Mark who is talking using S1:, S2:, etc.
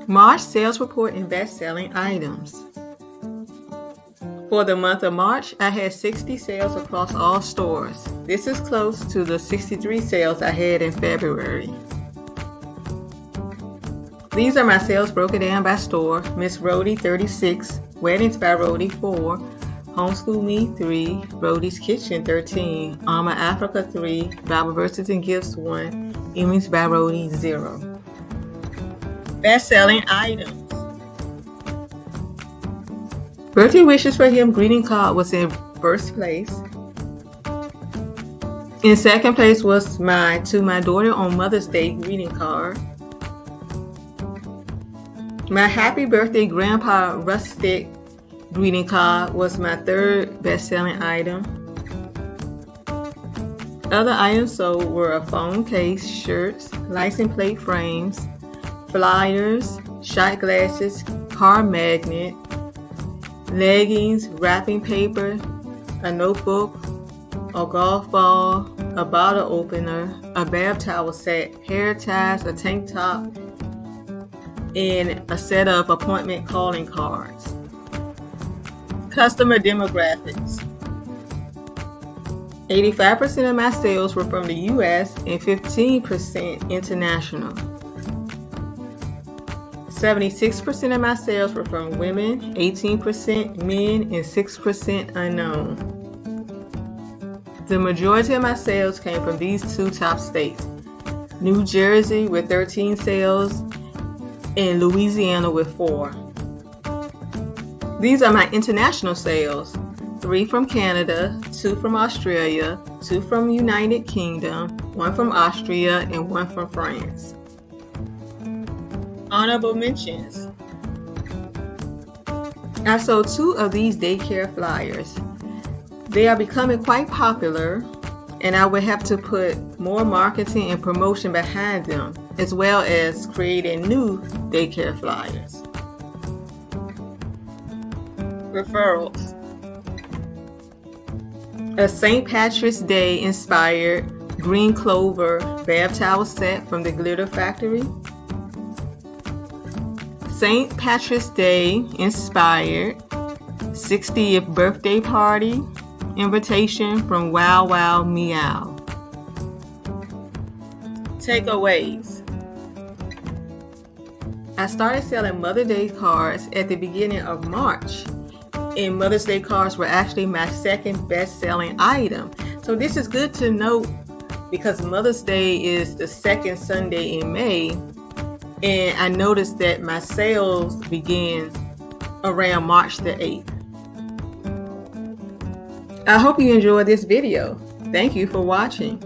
S1: March sales report and best-selling items. For the month of March, I had 60 sales across all stores. This is close to the 63 sales I had in February. These are my sales broken down by store. Miss Rhoadie 36, Weddings by Rhoadie 4, Homeschool Me 3, Rhodie's Kitchen 13, Alma Africa 3, Bible Verses and Gifts 1, Evenings by Rhoadie 0. Best-selling items. Birthday wishes for him greeting card was in first place. In second place was my To My Daughter on Mother's Day greeting card. My Happy Birthday Grandpa Rustic greeting card was my third best-selling item. Other items sold were a phone case, shirts, license plate frames, flyers, shot glasses, car magnet, leggings, wrapping paper, a notebook, a golf ball, a bottle opener, a bath towel set, hair ties, a tank top, and a set of appointment calling cards. Customer demographics. 85% of my sales were from the U.S. and 15% international. 76% of my sales were from women, 18% men, and 6% unknown. The majority of my sales came from these two top states: New Jersey with 13 sales and Louisiana with 4. These are my international sales: 3 from Canada, 2 from Australia, 2 from United Kingdom, 1 from Austria, and 1 from France. Honorable mentions. I sold 2 of these daycare flyers. They are becoming quite popular, and I will have to put more marketing and promotion behind them, as well as creating new daycare flyers. Referrals. A St. Patrick's Day inspired green clover bath towel set from the Glitter Factory. St. Patrick's Day inspired 60th birthday party invitation from Wow Wow Meow. Takeaways. I started selling Mother's Day cards at the beginning of March, and Mother's Day cards were actually my second best-selling item. So this is good to note because Mother's Day is the second Sunday in May. And I noticed that my sales began around March the 8th. I hope you enjoyed this video. Thank you for watching.